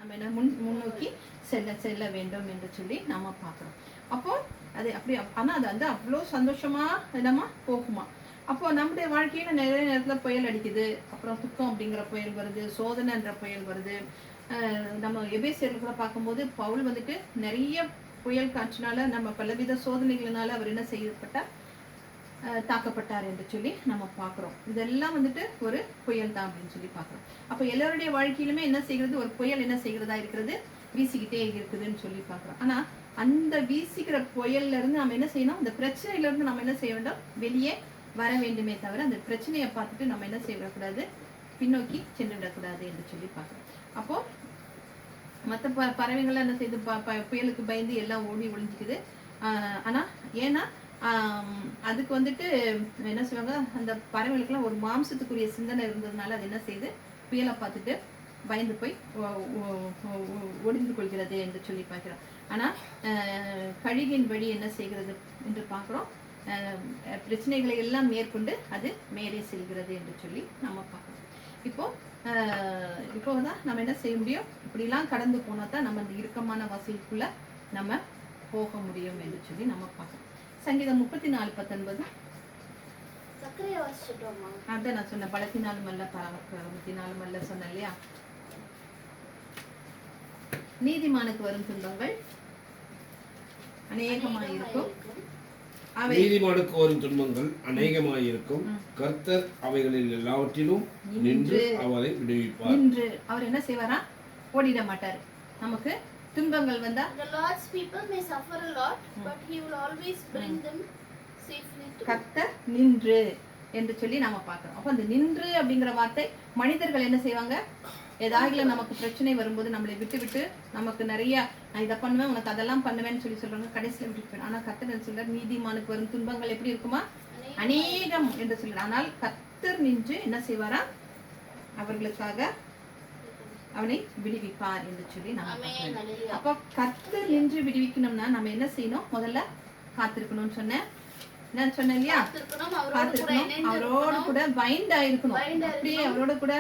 நம்ம என்ன முன்னோக்கி செல்ல வேண்டும் என்று சொல்லி நம்ம பார்க்குறோம். அப்போ அது அப்படி, ஆனால் அது வந்து அவ்வளோ சந்தோஷமா என்னமா போகுமா? அப்போ நம்முடைய வாழ்க்கையில நிறைய நேரத்தில் புயல் அடிக்குது, அப்புறம் துக்கம் அப்படிங்கிற புயல் வருது, சோதனைன்ற புயல் வருது. நம்ம எபேசியர்ல கூட பார்க்கும்போது பவுல் வந்துட்டு நிறைய புயல் காற்றினால நம்ம பலவித சோதனைகளினால அவர் என்ன செய்யப்பட்டார், தாக்கப்பட்டார் என்று சொல்லி நம்ம பார்க்குறோம். இதெல்லாம் வந்துட்டு ஒரு புயல் தான் அப்படின்னு சொல்லி பார்க்குறோம். அப்போ எல்லாருடைய வாழ்க்கையிலுமே என்ன செய்கிறது, ஒரு புயல் என்ன செய்கிறதா இருக்கிறது, வீசிக்கிட்டே இருக்குதுன்னு சொல்லி பார்க்குறோம். ஆனால் அந்த வீசிக்கிற புயல்ல இருந்து நம்ம என்ன செய்யணும், அந்த பிரச்சனையில இருந்து நம்ம என்ன செய்ய வேண்டும், வெளியே வர வேண்டுமே தவிர அந்த பிரச்சனையை பார்த்துட்டு நம்ம என்ன செய்யக்கூடாது, பின்னோக்கி சென்றுவிடக்கூடாது என்று சொல்லி பார்க்குறோம். அப்போ மற்ற பறவைகள்லாம் என்ன செய்யுது, புயலுக்கு பயந்து எல்லாம் ஓடி ஒளிஞ்சிக்குது. ஆனா ஏன்னா அதுக்கு வந்துட்டு என்ன செய்வாங்க, அந்த பறவைகளுக்குலாம் ஒரு மாம்சத்துக்குரிய சிந்தனை இருந்ததுனால அது என்ன செய்யுது, புயலை பார்த்துட்டு பயந்து போய் ஒளிந்து கொள்கிறது என்று சொல்லி பார்க்கிறோம். ஆனா கழுகின் வழி என்ன செய்கிறது என்று பார்க்கிறோம், பிரச்சனைகளை எல்லாம் மேற்கொண்டு அது மேலே செல்கிறது என்று சொல்லி நம்ம பார்க்கிறோம். இப்போதான் நம்ம என்ன செய்ய முடியும், இப்படிலாம் கடந்து போனா தான் நம்ம அந்த இறுக்கமான வசதிக்குள்ள நம்ம போக முடியும் என்று சொல்லி நம்ம பார்க்கிறோம். சங்கீதம் 34:19 அதான் நான் சொன்னேன், பலத்தினாலும் அல்ல பலத்தினாலும் அல்ல சொன்னேன் இல்லையா. நீதிமானுக்கு வரும் துன்பங்கள் அநேகமாயிருக்கும், நீதிமானுக்கு வரும் துன்பங்கள் அநேகமாயிருக்கும், கர்த்தர் அவைகளில் எல்லாவற்றிலும் நின்று அவரை விடுவிப்பார். நின்று அவர் என்ன செய்வாரா, ஓடிட மாட்டார். நமக்கு துன்பங்கள் வந்தா the Lord's people may suffer a lot but he will always bring them safely to கர்த்தர் நின்று என்று சொல்லி நாம பார்க்கிறோம். அப்ப அந்த நின்று அப்படிங்கிற வார்த்தை, மனிதர்கள் என்ன செய்வாங்க, ஏதாவது நமக்கு பிரச்சனை வரும்போது நம்மளை விட்டு நமக்கு நிறைய நான் இதை பண்ணுவேன் உனக்கு அதெல்லாம் பண்ணுவேன்னு சொல்லி சொல்றாங்க, கடைசியில் விட்டுருப்பேன். ஆனா கர்த்தர் சொல்றார், நீதிமானுக்கு வரும் துன்பங்கள் எப்படி இருக்குமா, அநேகம் என்று சொல்றார். ஆனால் கர்த்தர் நின்று என்ன செய்வாரா, அவர்களுக்காக அவனை விடுவிப்பார் என்று சொல்லி நம்ம பார்க்கிறோம். அப்போ கர்த்தர் நின்று விடுவிக்கணும்னா நம்ம என்ன செய்யணும், முதல்ல காத்திருக்கணும்னு சொன்னேன். என்ன சொன்னேன் இல்லையா, காத்திருக்கணும், அவரோடு கூட பைண்ட் ஆயிருக்கணும், அப்படியே அவரோட கூட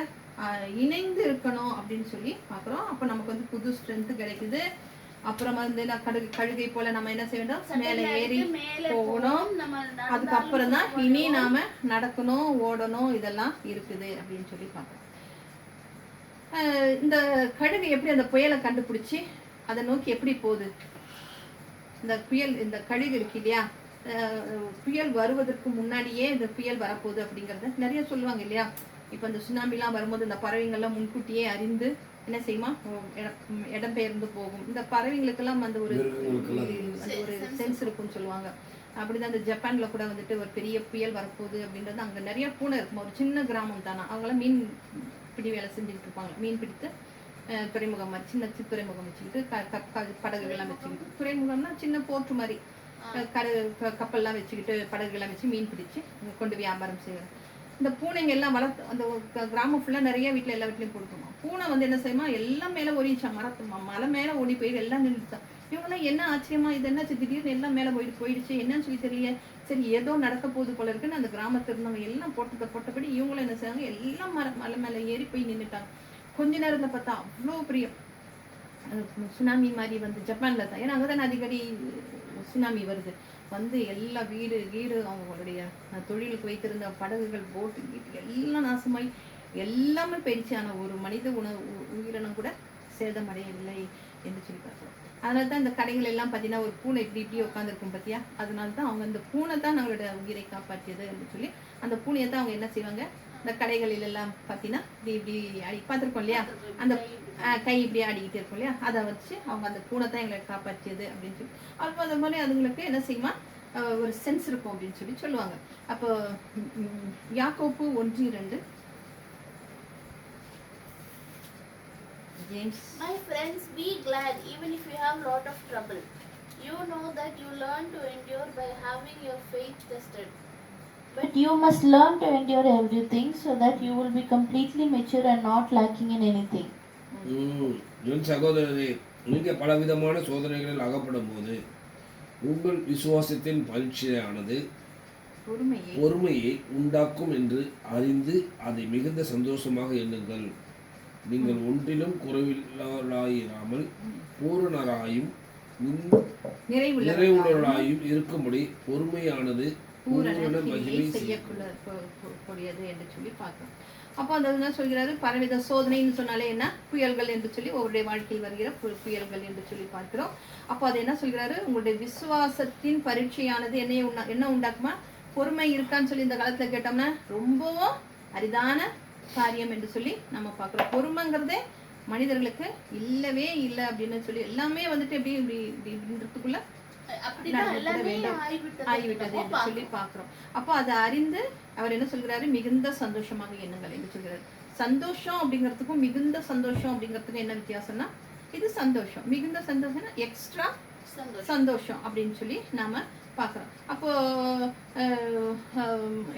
இணைந்து இருக்கணும் அப்படின்னு சொல்லி பார்க்குறோம். அப்போ நமக்கு வந்து புது ஸ்ட்ரென்த் கிடைக்குது. அப்புறமா வந்து கழுகை போல நம்ம என்ன செய்ய வேண்டும், மேலே ஏறி போகணும். அதுக்கப்புறம் தான் இனி நாம நடக்கணும், ஓடணும், இதெல்லாம் இருக்குது அப்படின்னு சொல்லி பார்க்குறோம். இந்த கழுகு எப்படி அந்த புயலை கண்டுபிடிச்சி அதை நோக்கி எப்படி போகுது, இந்த கழுகு இருக்கு இல்லையா, புயல் வருவதற்கு முன்னாடியே இந்த புயல் வரப்போகுது அப்படிங்கறத நிறைய சொல்லுவாங்க இல்லையா. இப்ப இந்த சுனாமிலாம் வரும்போது இந்த பறவைங்கள்லாம் முன்கூட்டியே அறிந்து என்ன செய்யுமா, இடம்பெயர்ந்து போகும். இந்த பறவைங்களுக்கெல்லாம் அந்த ஒரு சென்ஸ் இருக்குன்னு சொல்லுவாங்க. அப்படிதான் இந்த ஜப்பான்ல கூட வந்துட்டு ஒரு பெரிய புயல் வரப்போகுது அப்படின்றது, அங்க நிறைய பூனை இருக்கும், ஒரு சின்ன கிராமம் தானே, அவங்களாம் மீன் பிடி வேலை செஞ்சுட்டு இருப்பாங்க. மீன் பிடித்து துறைமுகம் மாதிரி சின்ன துறைமுகம் வச்சுக்கிட்டு படகுகள்லாம் வச்சுக்கிட்டு, துறைமுகம்னா சின்ன போர்ட்டு மாதிரி கப்பல்லாம் வச்சுக்கிட்டு படகுகள்லாம் வச்சு மீன் பிடிச்சு கொண்டு வியாபாரம் செய்யணும். இந்த பூனைங்க எல்லாம் வளர்த்து அந்த கிராமம் ஃபுல்லா நிறைய வீட்டுல எல்லா வீட்லயும் கொடுக்குமா. பூனை வந்து என்ன செய்யுமா, எல்லாம் மேல ஓடிச்சா, மலை மேல ஓடி போயிடு, எல்லாம் நின்றுச்சா. இவங்கெல்லாம் என்ன ஆச்சரியமா, இது என்ன திடீர்னு எல்லாம் மேல போயிடுச்சு என்னன்னு சொல்லி தெரியல, சரி ஏதோ நடக்க போகுது போல இருக்குன்னு அந்த கிராமத்துல இருந்தவங்க எல்லாம் போட்டபடி இவங்களும் என்ன செய்வாங்க, எல்லாம் மலை மேல ஏறி போய் நின்றுட்டாங்க. கொஞ்ச நேரத்துல பார்த்தா அவ்வளோ பெரிய சுனாமி மாதிரி வந்து ஜப்பான்ல தான், ஏன்னா அங்கதான் அடிக்கடி சுனாமி வருது, வந்து எல்லா வீடு அவங்களுடைய தொழிலுக்கு வைத்திருந்த படகுகள் போட்டு எல்லாம் நாசமாய் எல்லாமே போயிடுச்சு. ஆனா ஒரு மனித உயிரினம் கூட சேதமடையவில்லை என்று சொல்லி பார்க்கிறோம். அதனாலதான் இந்த கடைகள் எல்லாம் பார்த்தீங்கன்னா ஒரு பூனை இப்படி உட்காந்துருக்கும் பார்த்தியா, அதனாலதான் அவங்க அந்த பூனை தான் அவங்களோட உயிரை காப்பாற்றியது என்று சொல்லி அந்த பூனையை தான் அவங்க என்ன செய்வாங்க, இந்த கடைகளில் எல்லாம் பார்த்தீங்கன்னா இப்படி அடி பார்த்துருக்கோம் இல்லையா, அந்த கை இப்படி ஆடிக்கிட்டே இருக்கும் இல்லையா, அதை வச்சு அவங்க அந்த பூனை தான் எங்களை காப்பாற்றியது அப்படின்னு சொல்லி. அப்போ அந்த மாதிரி அதுங்களுக்கு என்ன செய்யுமா, ஒரு சென்ஸ் இருக்கும் அப்படின்னு சொல்லி சொல்லுவாங்க. அப்போ யாக்கோப்பு 1:2 James. My friends, be glad even if you have lot of trouble. You know that you learn to endure by having your faith tested. But you must learn to endure everything so that you will be completely mature and not lacking in anything. என் சகோதரரே, நீங்கள் பலவிதமான சோதனைகளில் அகப்படும் போது உங்கள் விசுவாசத்தின் பரீட்சையானது பொறுமையை உண்டாக்கும் என்று அறிந்து அதை மிகுந்த சந்தோஷமாக எண்ணுங்கள். நீங்கள் ஒன்றிலும் குறைவில்லாராயிராமல் பூரணராயும் நிறைவுள்ளவர்களாயும் இருக்கும்படி பொறுமையானது பூரண மகிமை செய்யக்கூடியது என்று சொல்லி பார்க்கிறோம். அப்போ அந்த என்ன சொல்கிறாரு, பலவித சோதனைன்னு சொன்னாலே என்ன, புயல்கள் என்று சொல்லி ஒவ்வொருடைய வாழ்க்கையில் வருகிற புயல்கள் என்று சொல்லி பார்க்கிறோம். அப்போ அது என்ன சொல்கிறாரு, உங்களுடைய விசுவாசத்தின் பரீட்சையானது என்ன உண்டாக்குமா, பொறுமை இருக்கான்னு சொல்லி இந்த காலத்துல கேட்டோம்னா ரொம்பவும் அரிதான காரியம் என்று சொல்லி நம்ம பார்க்கிறோம். பொறுமைங்கிறதே மனிதர்களுக்கு இல்லவே இல்லை அப்படின்னு சொல்லி எல்லாமே வந்துட்டு எப்படி இப்படின்றதுக்குள்ள ஆகிவிட்டது என்று சொல்லி பார்க்கிறோம். அப்போ அதை அறிந்து அவர் என்ன சொல்கிறாரு, மிகுந்த சந்தோஷமாக எண்ணுங்கள் என்று சொல்கிறார். சந்தோஷம் அப்படிங்கிறதுக்கும் மிகுந்த சந்தோஷம் அப்படிங்கிறதுக்கும் என்ன வித்தியாசம்னா, இது சந்தோஷம், மிகுந்த சந்தோஷம்னா எக்ஸ்ட்ரா சந்தோஷம் அப்படின்னு சொல்லி நாம பார்க்கிறோம். அப்போ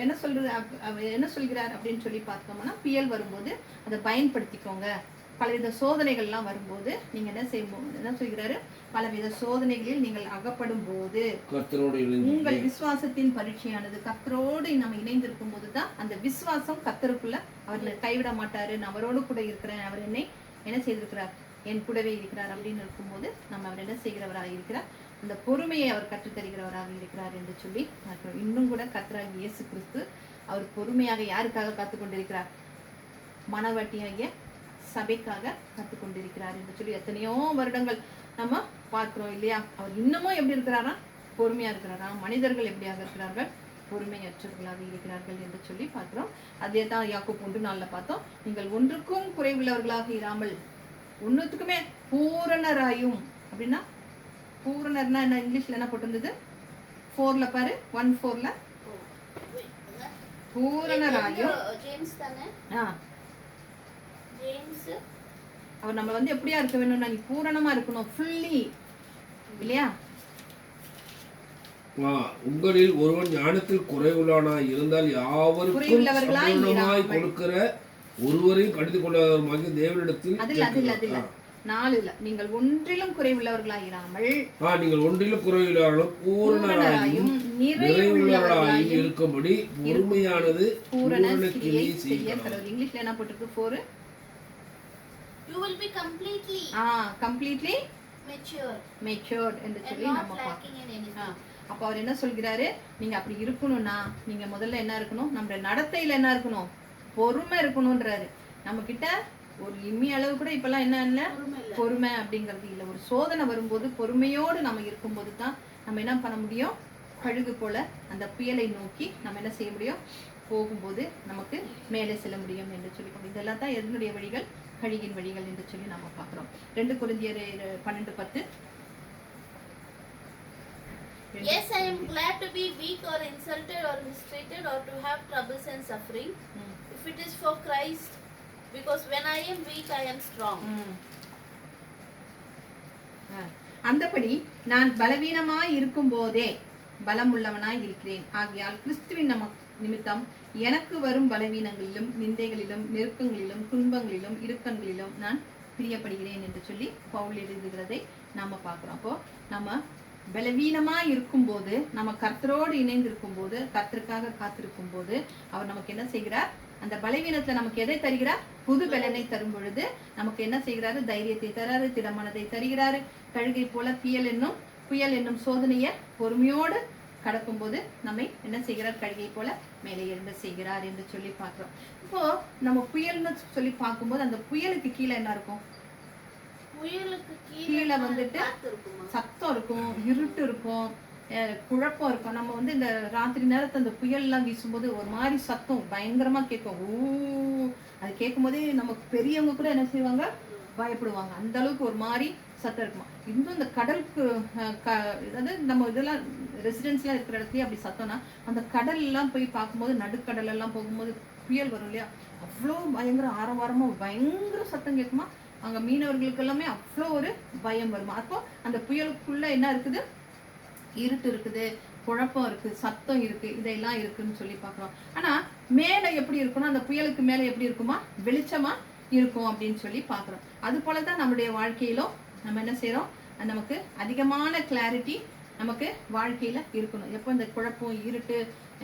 என்ன சொல்கிறார் அப்படின்னு சொல்லி பார்த்தோம்னா, புயல் வரும்போது அதை பயன்படுத்திக்கோங்க. பலவித சோதனைகள்லாம் வரும்போது நீங்க என்ன சொல்கிறாரு, பலவித சோதனைகளில் நீங்கள் அகப்படும் போது உங்கள் விசுவாசத்தின் பரீட்சையானது கர்த்தரோடு நம்ம இணைந்திருக்கும் போதுதான் அந்த விசுவாசம் கர்த்தருக்குள்ள அவர் கைவிட மாட்டாரு, நான் அவரோடு கூட இருக்கிறேன், அவர் என்னை என்ன செய்திருக்கிறார், என் கூடவே இருக்கிறார் அப்படின்னு இருக்கும்போது நம்ம அவர் என்ன செய்கிறவராக இருக்கிறார், அந்த பொறுமையை அவர் கற்றுத்தருகிறவராக இருக்கிறார் என்று சொல்லி இன்னும் கூட கர்த்தராகிய இயேசு கிறிஸ்து அவர் பொறுமையாக யாருக்காக காத்துக்கொண்டிருக்கிறார், மனவாட்டியாகிய சபைக்காக கற்றுக்கொண்டிருக்கிறார் என்று சொல்லி எத்தனையோ வருடங்கள் நம்ம பார்க்கிறோம் இல்லையா. அவர் இன்னமும் எப்படி இருக்கிறாரா, பொறுமையா இருக்கிறாரா. மனிதர்கள் எப்படியாக இருக்கிறார்கள், பொறுமையற்றவர்களாக இருக்கிறார்கள் என்று சொல்லி பார்க்கிறோம். அதே தான் யாக்கோபு 1:4 பார்த்தோம். நீங்கள் ஒன்றுக்கும் குறைவுள்ளவர்களாக இராமல் ஒன்னுத்துக்குமே பூரணராயும். அப்படின்னா பூரணர்னா என்ன, இங்கிலீஷ்ல என்ன போட்டிருந்தது, 4ல பாரு, 1:4ல பூரணராயும். அவர் நம்ம வந்து எப்படியா இருக்க வேணும்னா, நீ பூரணமா இருக்கணும், ஃபுல்லி இல்லையா. உங்களில் ஒருவன் ஞானத்தில் குறைவுள்ளவனாய் இருந்தால் யாவருக்கும் சம்பூர்ணமாய் கொடுக்கிற ஒருவரையும் கடிந்து கொள்ளாதவருமாகிய தேவனிடத்தில். அதில் 4ல நீங்கள் ஒன்றிலும் குறைவுள்ளவர்களாயிராமல் நீங்கள் ஒன்றிலும் குறைவுள்ளவர்களும் பூரணராயும் நிறைவுள்ளவர்களாயும் இருக்கும்படி பொறுமையானது பூரண கிரியை செய்யணும். இங்கிலீஷ்ல என்ன போட்டிருக்கு, 4 You will be completely matured என்று சொல்லி நம்ம பார்க்கிறோம். அப்ப அவர் என்ன சொல்கிறாரு, நீங்க அப்படி இருக்கணும்னா நீங்க முதல்ல என்ன இருக்கணும், நம்ம நடத்தையில என்ன இருக்கணும், பொறுமை இருக்கணும்ன்றாரு. நம்ம கிட்ட ஒரு இம்மி அளவு கூட இப்பெல்லாம் என்ன இல்லை, பொறுமை அப்படிங்கிறது இல்லை. ஒரு சோதனை வரும்போது பொறுமையோடு நம்ம இருக்கும்போது தான் நம்ம என்ன பண்ண முடியும், கழுகு போல அந்த புயலை நோக்கி நம்ம என்ன செய்ய முடியும், போகும்போது நமக்கு மேலே செல்ல முடியும் என்று சொல்லி. இதெல்லாம் தான் எதனுடைய வழிகள், கழுகின் வழிகள் என்று சொல்லி நாம பார்க்கிறோம். 2 கொரிந்தியர் 12:10. Yes, I am glad to be weak or insulted or mistreated or to have troubles and suffering. If it is for Christ, because when I am weak, I am strong. அந்தபடி நான் பலவீனமாய் இருக்கும் போதே பலமுள்ளவனாய் இருக்கிறேன். ஆகையால் கிறிஸ்துவின் நிமித்தம் எனக்கு வரும் பலவீனங்களிலும் நிந்தைகளிலும் நெருக்கங்களிலும் துன்பங்களிலும் இறுக்கங்களிலும் நான் பிரியப்படுகிறேன் என்று சொல்லி பவுல் எழுதுகிறதை நாம பார்க்கிறோம். அப்போ நம்ம பலவீனமா இருக்கும் போது, நம்ம கர்த்தரோடு இணைந்திருக்கும் போது, கர்த்தருக்காக காத்திருக்கும் போது அவர் நமக்கு என்ன செய்கிறார், அந்த பலவீனத்துல நமக்கு எதை தருகிறார், புது பலனை தரும் பொழுது நமக்கு என்ன செய்கிறாரு, தைரியத்தை தராரு, திடமனதை தருகிறாரு. கழுகை போல புயல் என்னும் சோதனையை பொறுமையோடு கடக்கும் போது நம்மை என்ன செய்கிறார், கழுகை போல மேலே எழும்ப செய்கிறார் என்று சொல்லி பார்க்கிறோம். இப்போ நம்ம புயல்னு சொல்லி பார்க்கும்போது அந்த புயலுக்கு கீழே என்ன இருக்கும், கீழே வந்துட்டு சத்தம் இருக்கும், இருட்டு இருக்கும், குழப்பம் இருக்கும். நம்ம வந்து இந்த ராத்திரி நேரத்தை அந்த புயல் எல்லாம் வீசும்போது ஒரு மாதிரி சத்தம் பயங்கரமா கேட்கும். அது கேட்கும் போதே நமக்கு பெரியவங்க கூட என்ன செய்வாங்க, பயப்படுவாங்க. அந்த அளவுக்கு ஒரு மாதிரி சத்தம் இருக்குமா. இன்னும் இந்த கடலுக்கு அதாவது நம்ம இதெல்லாம் ரெசிடென்ஸ்லாம் இருக்கிற இடத்துலயே அப்படி சத்தம்னா, அந்த கடல் எல்லாம் போய் பார்க்கும்போது, நடுக்கடல் எல்லாம் போகும்போது புயல் வரும் இல்லையா, அவ்வளோ பயங்கர ஆரவாரமா பயங்கர சத்தம் கேட்குமா. அங்க மீனவர்களுக்கு எல்லாமே அவ்வளோ ஒரு பயம் வருமா. அப்போ அந்த புயலுக்குள்ள என்ன இருக்குது, இருட்டு இருக்குது, குழப்பம் இருக்கு, சத்தம் இருக்கு, இதெல்லாம் இருக்குன்னு சொல்லி பார்க்கிறோம். ஆனா மேல எப்படி இருக்கணும், அந்த புயலுக்கு மேல எப்படி இருக்குமா, வெளிச்சமா இருக்கும் அப்படின்னு சொல்லி பார்க்கிறோம். அது போலதான் நம்முடைய வாழ்க்கையிலும் நம்ம என்ன செய்யறோம், நமக்கு அதிகமான கிளாரிட்டி நமக்கு வாழ்க்கையில இருக்கணும். எப்போ இந்த குழப்பம், இருட்டு,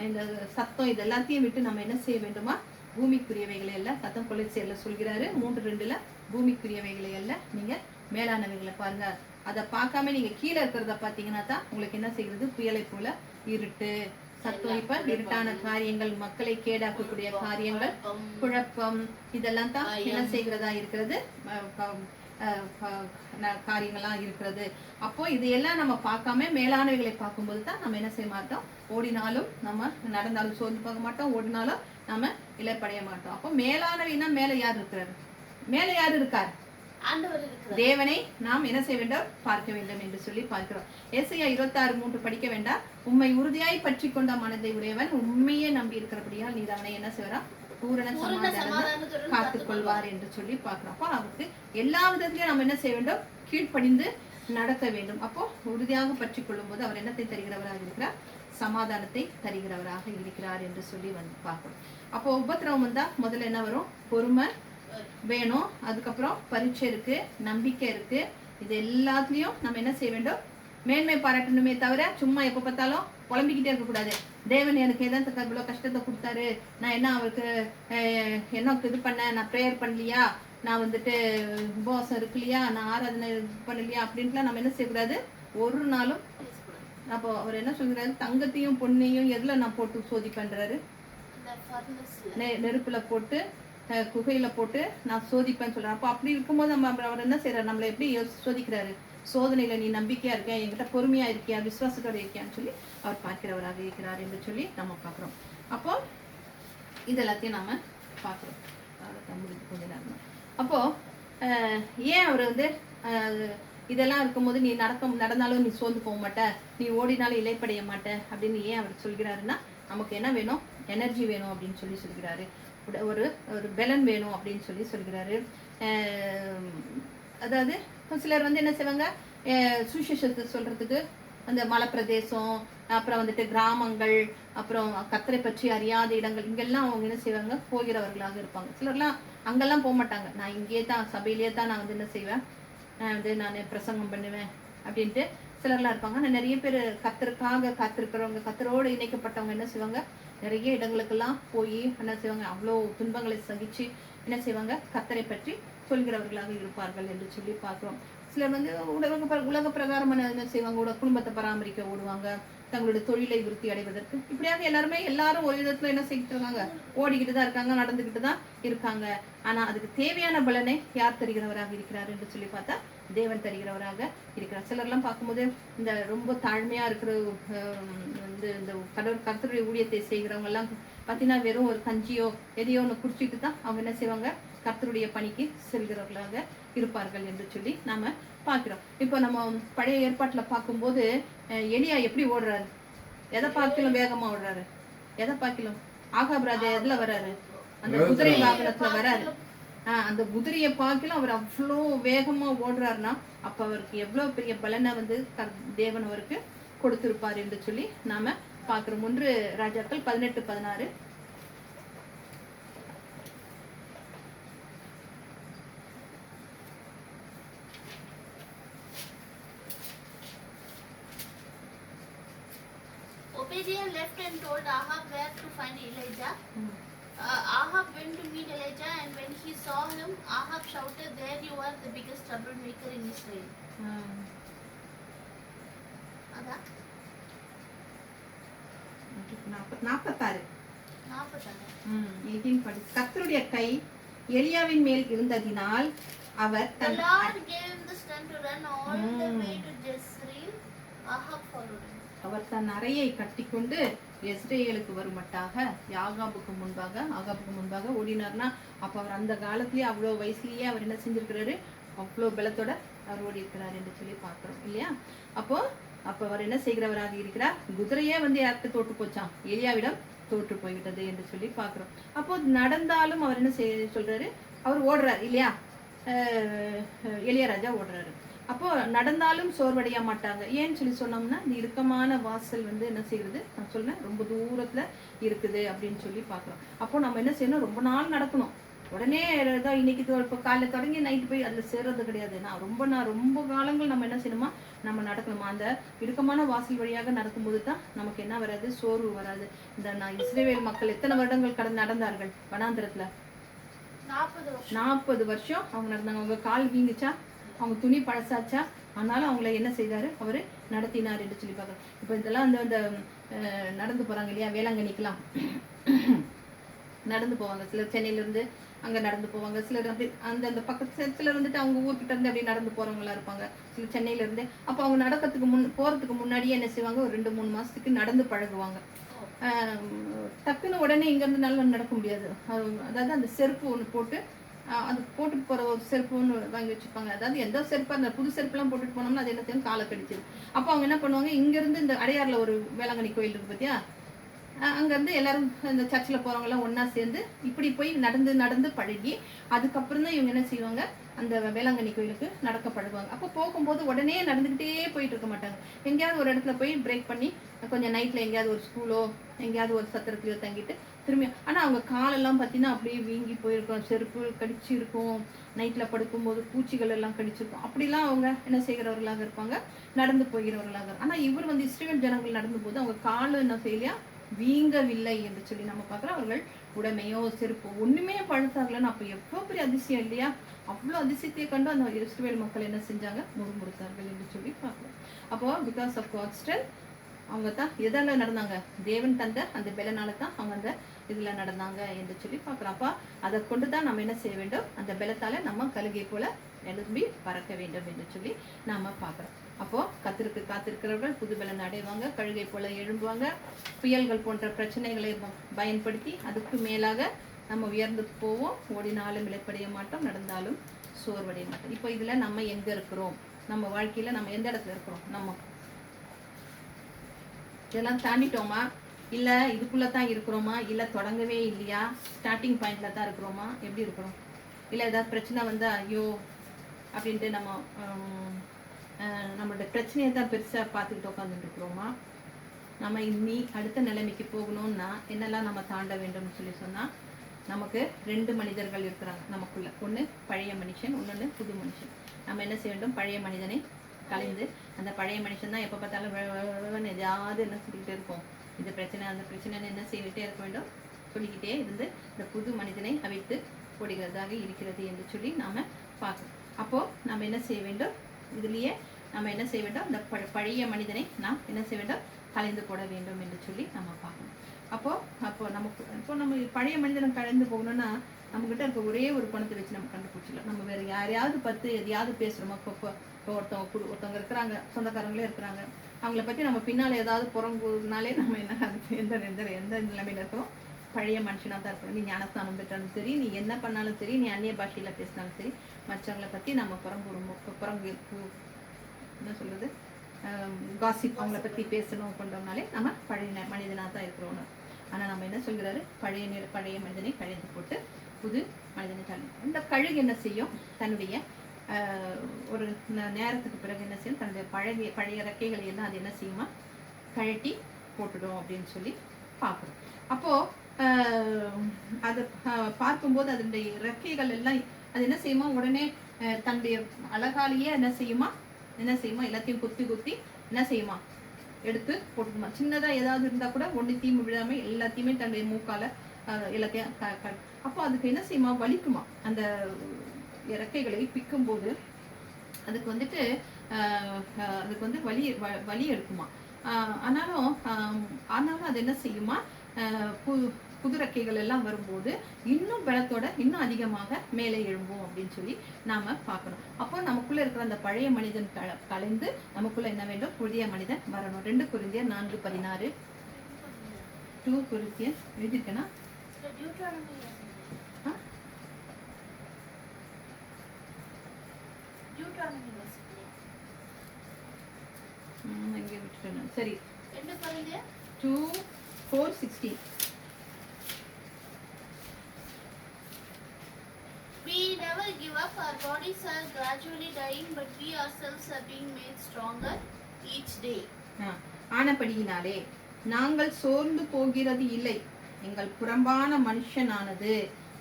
இந்த சத்தம் இது எல்லாத்தையும் விட்டு நம்ம என்ன செய்ய வேண்டுமா, பூமிக்குரியவைகளை அல்ல, சத்தம் கொலைச்சேர்ல சொல்கிறாரு 3:2 பூமிக்குரியவைகளை அல்ல, நீங்க மேலானவைகளை பாருங்க. அதை பார்க்காம நீங்க கீழே இருக்கிறத பார்த்தீங்கன்னா தான் உங்களுக்கு என்ன செய்கிறது, புயலை போல இருட்டு சத்தம். இப்ப இருட்டான காரியங்கள், மக்களை கேடாக்கக்கூடிய காரியங்கள், குழப்பம், இதெல்லாம் தான் என்ன செய்கிறதா இருக்கிறது, காரியங்கள்லாம் இருக்கிறது. அப்போ இதையெல்லாம் நம்ம பார்க்காம மேலானவைகளை பார்க்கும்போது தான் நம்ம என்ன செய்ய மாட்டோம், ஓடினாலும் நம்ம நடந்தாலும் சோர்ந்து பார்க்க மாட்டோம், ஓடினாலும் நம்ம இலைப்படைய மாட்டோம். அப்போ மேலானவைனா மேல யார் இருக்கிறாரு, மேல யார் இருக்கார், தேவனை நாம் என்ன செய்ய வேண்டும், பார்க்க வேண்டும் என்று சொல்லி பார்க்கிறோம். ஏசாயா 26:3 படிக்க வேண்டாம். உம்மை உறுதியாய் பற்றி கொண்ட மனதை உடையவன் உண்மையே நம்பி இருக்கிறபடியால் நீர் அவனை என்ன செய்வாரா, பூரண சமாதானத்துடன் காத்துக் கொள்வார் என்று சொல்லி பார்க்கிறோம். அப்போ அவருக்கு எல்லா விதத்திலையும் நம்ம என்ன செய்ய வேண்டும், கீழ்ப்படிந்து நடக்க வேண்டும். அப்போ உறுதியாக பற்றி கொள்ளும் போது அவர் என்னத்தை தருகிறவராக இருக்கிறார், சமாதானத்தை தருகிறவராக இருக்கிறார் என்று சொல்லி வந்து பார்க்கிறோம். அப்போ உபத்திரவம் வந்தா முதல்ல என்ன வரும், பொறுமை வேணும், அதுக்கப்புறம் பரீட்சை இருக்கு, நம்பிக்கை இருக்கு. இது எல்லாத்துலயும் நம்ம என்ன செய்ய வேண்டும், மேன்மை பாராட்டணுமே தவிர சும்மா எப்ப பார்த்தாலும் புலம்பிக்கிட்டே இருக்க கூடாது. தேவன் எனக்கு எதாவது இவ்வளவு கஷ்டத்தை கொடுத்தாரு, நான் என்ன அவருக்கு என்ன இது பண்ண, நான் ப்ரேயர் பண்ணலையா, நான் வந்துட்டு உபவாசம் இருக்குல்லையா, நான் ஆராதனை பண்ணலையா அப்படின்ட்டுலாம் நம்ம என்ன செய்யக்கூடாது ஒரு நாளும். அப்போ அவர் என்ன சொல்கிறாரு, தங்கத்தையும் பொண்ணையும் எதுல நான் போட்டு சோதிப்பேன்றாரு, நெருப்புல போட்டு குகையில போட்டு நான் சோதிப்பேன்னு சொல்றேன். அப்போ அப்படி இருக்கும்போது நம்ம அவர் என்ன செய்யறாரு, நம்மளை எப்படி சோதிக்கிறாரு, சோதனையில நீ நம்பிக்கையா இருக்கியா, என்கிட்ட பொறுமையா இருக்கியா, விசுவாசத்தோட இருக்கியான்னு சொல்லி அவர் பார்க்கிறவராக இருக்கிறார் என்று சொல்லி நம்ம பார்க்கிறோம். அப்போ இது எல்லாத்தையும் நாம பார்க்கிறோம். கொஞ்ச நேரம் அப்போ ஏன் அவர் வந்து இதெல்லாம் இருக்கும்போது நீ நடந்தாலும் நீ சோர்ந்து போக மாட்ட, நீ ஓடினாலும் இலைப்படைய மாட்ட அப்படின்னு ஏன் அவர் சொல்கிறாருன்னா, நமக்கு என்ன வேணும், எனர்ஜி வேணும் அப்படின்னு சொல்லி சொல்கிறாரு, ஒரு ஒரு பலன் வேணும் அப்படின்னு சொல்லி சொல்கிறாரு. அதாவது சிலர் வந்து என்ன செய்வாங்க, சுவிசேஷத்தை சொல்றதுக்கு அந்த மலைப்பிரதேசம், அப்புறம் வந்துட்டு கிராமங்கள், அப்புறம் கர்த்தரை பற்றி அறியாத இடங்கள், இங்கெல்லாம் அவங்க என்ன செய்வாங்க, போகிறவர்களாக இருப்பாங்க. சிலர்லாம் அங்கெல்லாம் போக மாட்டாங்க, நான் இங்கே தான் சபையிலே தான் நான் வந்து என்ன செய்வேன், நான் பிரசங்கம் பண்ணுவேன் அப்படின்ட்டு சிலர்லாம் இருப்பாங்க. ஆனால் நிறைய பேர் கர்த்தருக்காக காத்திருக்கிறவங்க, கர்த்தரோடு இணைக்கப்பட்டவங்க என்ன செய்வாங்க, நிறைய இடங்களுக்கெல்லாம் போய் என்ன செய்வாங்க, அவ்வளோ துன்பங்களை சகிச்சு என்ன செய்வாங்க, கர்த்தரை பற்றி சொல்கிறவர்களாக இருப்பார்கள் என்று சொல்லி பார்க்கிறோம். சிலர் வந்து உலக பிரகாரம் என்ன செய்வாங்க, குடும்பத்தை பராமரிக்க ஓடுவாங்க, தங்களுடைய தொழிலை விருத்தி அடைவதற்கு. இப்படியாக எல்லாரும் ஒரு விதத்துல என்ன செய்யிட்டு இருக்காங்க, ஓடிக்கிட்டு தான் இருக்காங்க, நடந்துகிட்டு தான் இருக்காங்க. ஆனா அதுக்கு தேவையான பலனை யார் தருகிறவராக இருக்கிறார் என்று சொல்லி பார்த்தா தேவன் தருகிறவராக இருக்கிறார். சிலர்லாம் பார்க்கும்போது இந்த ரொம்ப தாழ்மையா இருக்கிற இந்த கர்த்தருடைய ஊழியத்தை செய்கிறவங்க எல்லாம் பார்த்தீங்கன்னா வெறும் ஒரு கஞ்சியோ எதையோ ஒன்று குடிச்சிட்டு தான் அவங்க என்ன செய்வாங்க, கர்த்தருடைய பணிக்கு செல்கிறவர்களாக இருப்பார்கள் என்று சொல்லி நாம பார்க்கிறோம். இப்போ நம்ம பழைய ஏற்பாட்டுல பார்க்கும்போது எலியா எப்படி ஓடுறாரு, எதை பார்க்கலாம் வேகமா ஓடுறாரு, எதை பார்க்கலாம், ஆகாப் ராஜா எதுல வர்றாரு, அந்த குதிரை வாகனத்துல வர்றாரு. அந்த குதிரையை பார்க்கலாம் அவர் அவ்வளோ வேகமா ஓடுறாருன்னா அப்ப அவருக்கு எவ்வளவு பெரிய பலனை வந்து தேவன் அவருக்கு கொடுத்திருப்பார் என்று சொல்லி நாம பார்க்கிறோம். 1 ராஜாக்கள் 18:16. Obadiah left and told Ahab where to find Elijah. Ahab went to meet Elijah, and when he saw him, Ahab shouted, "There you are, the biggest troublemaker in Israel." Ada 46. கர்த்தருடைய கை எலியாவின் மேல் இருந்ததினால் அவர் the Lord gave him the strength to run all the way to Jezreel. Ahab followed him. அவர் தன் அறையை கட்டிக்கொண்டு எஸ்ரேலுக்கு வருமட்டாக ஆகாபுக்கு முன்பாக ஓடினார்னா அப்ப அவர் அந்த காலத்திலேயே அவ்வளவு வயசுலயே அவர் என்ன செஞ்சிருக்கிறாரு, அவ்வளவு பலத்தோட அவர் ஓடி இருக்கிறார் என்று சொல்லி பார்க்கிறோம் இல்லையா. அப்போ அவர் என்ன செய்கிறவராக இருக்கிறார், குதிரையே வந்து யாருக்கு தோற்று போச்சான், எலியாவிடம் தோற்று போய்விட்டது என்று சொல்லி பார்க்கிறோம். அப்போ நடந்தாலும் அவர் என்ன சொல்றாரு, அவர் ஓடுறாரு இல்லையா, எலியா ராஜா ஓடுறாரு. அப்போ நடந்தாலும் சோர்வடைய மாட்டாங்க. ஏன்னு சொல்லி சொன்னோம்னா இந்த இறுக்கமான வாசல் வந்து என்ன செய்யறது, நான் சொல்றேன் ரொம்ப தூரத்துல இருக்குது அப்படின்னு சொல்லி பார்க்கிறோம். அப்போ நம்ம என்ன செய்யணும், ரொம்ப நாள் நடக்கணும், உடனே ஏதோ இன்னைக்கு இப்போ காலைல தொடங்கி நைட்டு போய் அதில் சேர்றது கிடையாது. நான் ரொம்ப காலங்கள் நம்ம என்ன செய்யணுமா, நம்ம நடக்கணுமா. அந்த இடுக்கமான வாசல் வழியாக நடக்கும்போது தான் நமக்கு என்ன வராது, சோர்வு வராது. நான் இஸ்ரவேல் மக்கள் எத்தனை வருடங்கள் கடந்து நடந்தார்கள் வனாந்திரத்துல? 40 வருஷம் அவங்க நடந்தாங்க. அவங்க கால் வீங்குச்சா, அவங்க துணி பழசாச்சா, ஆனாலும் அவங்கள என்ன செய்தாரு, அவரு நடத்தினார் என்று சொல்லி பார்க்குறோம். இப்போ இதெல்லாம் அந்த நடந்து போறாங்க இல்லையா, வேளாங்கண்ணிக்கெல்லாம் நடந்து போவாங்க. சிலர் சென்னையிலேருந்து அங்கே நடந்து போவாங்க, சிலர் அப்படி அந்த பக்கத்து சிலர் வந்துட்டு அவங்க ஊர்கிட்ட இருந்து அப்படியே நடந்து போகிறவங்களா இருப்பாங்க, சிலர் சென்னையிலேருந்து. அப்போ அவங்க நடக்கிறதுக்கு போகிறதுக்கு முன்னாடியே என்ன செய்வாங்க, ஒரு 2-3 மாதத்துக்கு நடந்து பழகுவாங்க. டக்குன்னு உடனே இங்கேருந்து நல்லா நடக்க முடியாது. அதாவது அந்த செருப்பு ஒன்று போட்டு அது போட்டுட்டு போகிற ஒரு செருப்பு ஒன்று வாங்கி வச்சுருப்பாங்க. அதாவது எந்த செருப்பாக அந்த புது செருப்புலாம் போட்டுட்டு போனோம்னா அது என்ன செய்யும், காலை கடிச்சிடும். அப்போ அவங்க என்ன பண்ணுவாங்க, இங்கேருந்து இந்த அடையாறில் ஒரு வேளாங்கண்ணி கோயில் இருக்குது பார்த்தியா, அங்கேருந்து எல்லாரும் இந்த சர்ச்சில் போகிறவங்களாம் ஒன்றா சேர்ந்து இப்படி போய் நடந்து பழகி அதுக்கப்புறம் தான் இவங்க என்ன செய்வாங்க, அந்த வேளாங்கண்ணி கோயிலுக்கு நடக்க பழகுவாங்க. அப்போ போகும்போது உடனே நடந்துக்கிட்டே போயிட்டு இருக்க மாட்டாங்க. எங்கேயாவது ஒரு இடத்துல போய் பிரேக் பண்ணி கொஞ்சம் நைட்டில் எங்கேயாவது ஒரு ஸ்கூலோ எங்கேயாவது ஒரு சத்திரத்துலையோ தங்கிட்டு திரும்பி. ஆனால் அவங்க காலெல்லாம் பார்த்தீங்கன்னா அப்படியே வீங்கி போயிருக்கும், செருப்பு கடிச்சு இருக்கும், நைட்டில் படுக்கும்போது பூச்சிகள் எல்லாம் கடிச்சிருக்கும். அப்படிலாம் அவங்க என்ன செய்கிறவர்களாக இருப்பாங்க, நடந்து போகிறவர்களாக. ஆனால் இவர் வந்து இஸ்ரவேல் ஜனங்கள் நடந்து போது அவங்க காலம் என்ன செய்யலையா, வீங்கவில்லை என்று சொல்லி நம்ம பார்க்குறோம். அவர்கள் உடமையோ செருப்போ ஒன்றுமே பழுத்தார்கள்னு. அப்போ எவ்வளோ பெரிய அதிசயம் இல்லையா, அவ்வளோ அதிசயத்தையே கண்டு அந்த இஸ்ரவேல் மக்கள் என்ன செஞ்சாங்க, முறுமுறுத்தார்கள் என்று சொல்லி பார்க்குறோம். அப்போ பிகாஸ் ஆஃப் காட்ஸ் ஸ்ட்ரென்த் அவங்க தான் எதால நடந்தாங்க, தேவன் தந்த அந்த பலனால தான் அவங்க அந்த இதில் நடந்தாங்க என்று சொல்லி பார்க்குறோம். அப்போ அதை கொண்டு தான் நம்ம என்ன செய்ய வேண்டும், அந்த பலத்தால் நம்ம கழுகை போல எழும்பி பறக்க வேண்டும் என்று சொல்லி நாம பார்க்குறோம். அப்போ கத்திற்கு காத்திருக்கிறவர்கள் புது பலன் அடைவாங்க, கழுகை போல எழும்புவாங்க. புயல்கள் போன்ற பிரச்சனைகளை பயன்படுத்தி அதுக்கு மேலாக நம்ம உயர்ந்து போவோம். ஓடினாலும் இழைப்படைய மாட்டோம், நடந்தாலும் சோர்வடைய மாட்டோம். இப்போ இதில் நம்ம எங்கே இருக்கிறோம், நம்ம வாழ்க்கையில் நம்ம எந்த இடத்துல இருக்கிறோம், நம்ம இதெல்லாம் தாண்டிட்டோமா, இல்லை இதுக்குள்ளே தான் இருக்கிறோமா, இல்லை தொடங்கவே இல்லையா, ஸ்டார்டிங் பாயிண்டில் தான் இருக்கிறோமா, எப்படி இருக்கிறோம்? இல்லை ஏதாவது பிரச்சனை வந்தால் ஐயோ அப்படின்ட்டு நம்ம நம்மளோட பிரச்சனையை தான் பெருசாக பார்த்துக்கிட்டு உட்காந்துட்டு இருக்கிறோமா? நம்ம இனி அடுத்த நிலைமைக்கு போகணும்னா என்னெல்லாம் நம்ம தாண்ட வேண்டும்னு சொல்லி சொன்னால், நமக்கு 2 மனிதர்கள் இருக்கிறாங்க நமக்குள்ள. ஒன்று பழைய மனுஷன், இன்னொன்று புது மனுஷன். நம்ம என்ன செய்ய வேண்டும், பழைய மனிதனை கலைந்து, அந்த பழைய மனுஷன் தான் எப்போ பார்த்தாலும் எதாவது என்ன சொல்லிக்கிட்டே இருக்கும், இந்த பிரச்சனை அந்த பிரச்சனைன்னு என்ன செய்துகிட்டே இருக்க வேண்டும், சொல்லிக்கிட்டே இருந்து இந்த புது மனிதனை அவைத்து போடுகிறதாக இருக்கிறது என்று சொல்லி நாம் பார்க்கணும். அப்போது நம்ம என்ன செய்ய வேண்டும், இதுலேயே நம்ம என்ன செய்ய வேண்டும், அந்த பழைய மனிதனை நாம் என்ன செய்ய வேண்டும், கலைந்து போட வேண்டும் என்று சொல்லி நம்ம பார்க்கணும். அப்போ நம்ம பழைய மனிதனை கலைந்து போகணும்னா நம்மக்கிட்ட இருக்க ஒரே ஒரு குணத்தை வச்சு நம்ம கண்டுபிடிச்சிடலாம். நம்ம வேறு யாரையாவது பார்த்து எதையாவது பேசுகிறோமா, இப்போ ஒருத்தவங்க இருக்கிறாங்க, சொந்தக்காரங்களே இருக்கிறாங்க, அவங்கள பற்றி நம்ம பின்னால் ஏதாவது புறங்குனாலே நம்ம என்ன எந்த நிலைமையில் இருக்கிறோம், பழைய மனுஷனாக தான் இருக்கணும். நீ ஞானஸ்தானம் பெற்றாலும் சரி, நீ என்ன பண்ணாலும் சரி, நீ அந்நிய பாஷையில் பேசினாலும் சரி, மற்றவங்களை பற்றி நம்ம புறங்கு என்ன சொல்கிறது, காசிப் அவங்கள பற்றி பேசணும் கொண்டோம்னாலே நம்ம பழைய மனிதனாக தான் இருக்கிறோம். ஆனால் நம்ம என்ன சொல்கிறாரு, பழைய மனிதனை கழிந்து போட்டு புது மனிதனை தள்ளி. இந்த கழுகு என்ன செய்யும், தன்னுடைய ஒரு நேரத்துக்கு பிறகு என்ன செய்யும், தன்னுடைய பழைய ரெக்கைகளை எல்லாம் அது என்ன செய்யுமா, கழட்டி போட்டுடும் அப்படின்னு சொல்லி பார்க்குறோம். அப்போது அது பார்க்கும்போது அதனுடைய ரெக்கைகள் எல்லாம் அது என்ன செய்யுமா, உடனே தன்னுடைய அழகாலேயே என்ன செய்யுமா எல்லாத்தையும் குத்தி என்ன செய்யுமா, எடுத்து போட்டுக்குமா. சின்னதாக ஏதாவது இருந்தால் கூட ஒன்றுத்தையும் விடாமல் எல்லாத்தையுமே தன்னுடைய மூக்கால் எல்லாத்தையும் அப்போ அதுக்கு என்ன செய்யுமா, வலிக்குமா. அந்த இறக்கைகளை பிக்கும்போது அதுக்கு வந்துட்டு அதுக்கு வந்து வலி எடுக்குமா. ஆனாலும் அது என்ன செய்யுமா, புது ரெக்கைகள் எல்லாம் வரும்போது இன்னும் பலத்தோட இன்னும் அதிகமாக மேலே எழும்பும் அப்படின்னு சொல்லி நாம பார்க்கணும். அப்போ நமக்குள்ள இருக்கிற அந்த பழைய மனிதன் கலைந்து நமக்குள்ள என்ன வேண்டும், புதிய மனிதன் வரணும். 2 கொரிந்தியர் 4:16. 2 கொரிந்தியர் எழுதிருக்கேனா, எங்கே விட்டுட்டேன், சரி, 2:4-16. We never give up. Our bodies are gradually dying, but we ourselves are being made stronger each day. ஆனபடியினாலே நாங்கள் சோர்ந்து போகிறது இல்லை. எங்கள் புறம்பான மனுஷனானது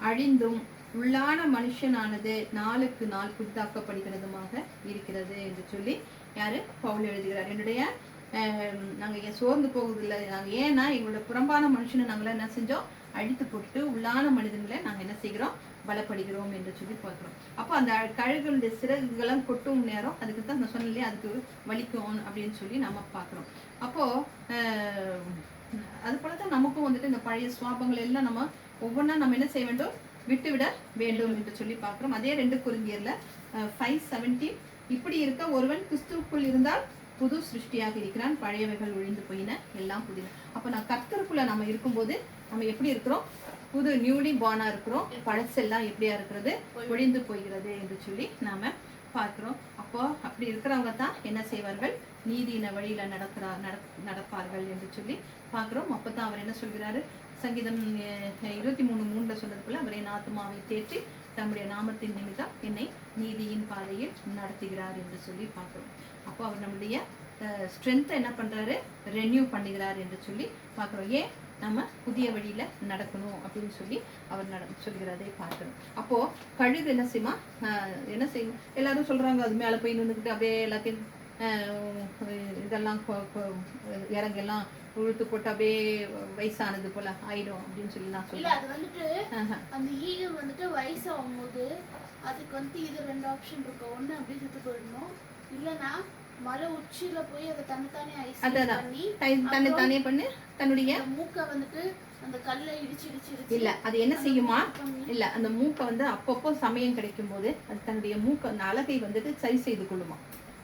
அழிந்தும் உள்ளான மனுஷனானது நாளுக்கு நாள் புதிதாக்கப்படுகிறதுமாக இருக்கிறது என்று சொல்லி யாரு பவுல் எழுதுகிறார். என்னுடைய நாங்கள் ஏன் சோர்ந்து போகுதில்லை, நாங்கள் ஏன்னா எங்களோட புறம்பான மனுஷனை நாங்களாம் என்ன செஞ்சோம், அழித்து போட்டு உள்ளான மனிதங்களை நாங்கள் என்ன செய்கிறோம், பலப்படுகிறோம் என்று சொல்லி பார்க்குறோம். அப்போ அந்த கழுகுடைய சிறகுகளும் கொட்டும் நேரம் அதுக்கு தான் நான் சொன்னேன் இல்லையா, அதுக்கு வலிக்கும் அப்படின்னு சொல்லி நம்ம பார்க்குறோம். அப்போது அது போல தான் நமக்கும் வந்துட்டு இந்த பழைய சுவாபங்கள் எல்லாம் நம்ம ஒவ்வொன்றா நம்ம என்ன செய்ய வேண்டும், விட்டுவிட வேண்டும் என்று சொல்லி பார்க்குறோம். அதே 2 கொரிந்தியர்ல 5:17 இப்படி இருக்க ஒருவன் கிறிஸ்துவுக்குள் இருந்தால் புது சிருஷ்டியாக இருக்கிறான், பழையவைகள் ஒழிந்து போயின எல்லாம் புதின. அப்போ நான் கர்த்தருக்குள்ள நம்ம இருக்கும்போது நம்ம எப்படி இருக்கிறோம், புது நியூலி பார்னா இருக்கிறோம், பழசெல்லாம் எப்படியா இருக்கிறது, ஒழிந்து போகிறது என்று சொல்லி நாம பார்க்கிறோம். அப்போ அப்படி இருக்கிறவங்க தான் என்ன செய்வார்கள், நீதியின வழியில நடப்பார்கள் என்று சொல்லி பார்க்கிறோம். அப்பதான் அவர் என்ன சொல்கிறாரு, சங்கீதம் 23:3 சொன்னது போல அவரை என் ஆத்துமாவை தேற்றி தம்முடைய நாமத்தின் நிமித்தம் என்னை நீதியின் பாதையில் நடத்துகிறார் என்று சொல்லி பார்க்கிறோம். அப்போ அவர் நம்முடைய ஸ்ட்ரென்த்தை என்ன பண்றாரு, ரெனியூ பண்ணுகிறார் என்று சொல்லி பார்க்கிறோம். ஏன் நம்ம புதிய வழியில நடக்கணும் அப்படின்னு சொல்லி அவர் சொல்கிறதை பார்க்கணும். அப்போ கழுகு என்ன செய்யும், எல்லாரும் சொல்றாங்க அது மேல போய் நின்றுக்கிட்டு அப்படியே எல்லாத்தையும் இதெல்லாம் இறங்கெல்லாம் உழுத்து போட்டு அப்படியே வயசானது போல ஆயிடும் அப்படின்னு சொல்லி நான் சொல்றேன். அது வந்துட்டு அந்த ஈகிள் வந்துட்டு வயசாகும் போது அதுக்கு வந்து இது 2 ஆப்ஷன் இருக்கு. ஒண்ணு அப்படியே சுத்து போயிடணும், இல்லைன்னா மலை உச்சியில போய் அதை தன்னைத்தானே பண்ணி தன்னுடைய மூக்கை வந்துட்டு அந்த கல்லை இடிச்சு இல்ல அது என்ன செய்யுமா, இல்ல அந்த மூக்கை வந்து அப்பப்போ சமயம் கிடைக்கும் போது அது தன்னுடைய மூக்கை அந்த அழகை வந்துட்டு சரி செய்து கொள்ளுமா,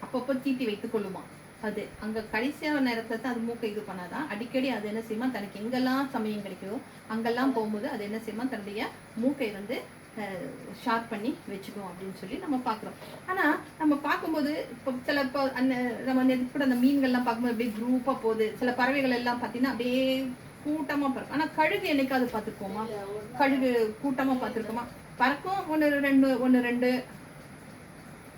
அப்பப்போ தீட்டி வைத்துக் கொள்ளுமா. அது அங்க கடைசியான நேரத்துல தான் அது மூக்கை இது பண்ணாதான் அடிக்கடி அது என்ன செய்யுமா, தனக்கு எங்கெல்லாம் சமயம் கிடைக்குதோ அங்கெல்லாம் போகும்போது அது என்ன செய்யுமா, தன்னுடைய மூக்கை வந்து ஷார்ப் பண்ணி வச்சுக்கோம் அப்படின்னு சொல்லி நம்ம பார்க்குறோம். ஆனால் நம்ம பார்க்கும்போது இப்போ சில இப்போ நம்ம கூட அந்த மீன்கள்லாம் பார்க்கும்போது அப்படியே குரூப்பாக போகுது, சில பறவைகள் எல்லாம் பார்த்தீங்கன்னா அப்படியே கூட்டமாக பறக்கும். ஆனால் கழுகு என்னைக்காவது பார்த்துருக்கோமா, கழுகு கூட்டமாக பார்த்துருக்கோமா, பறக்கும் ஒன்று ரெண்டு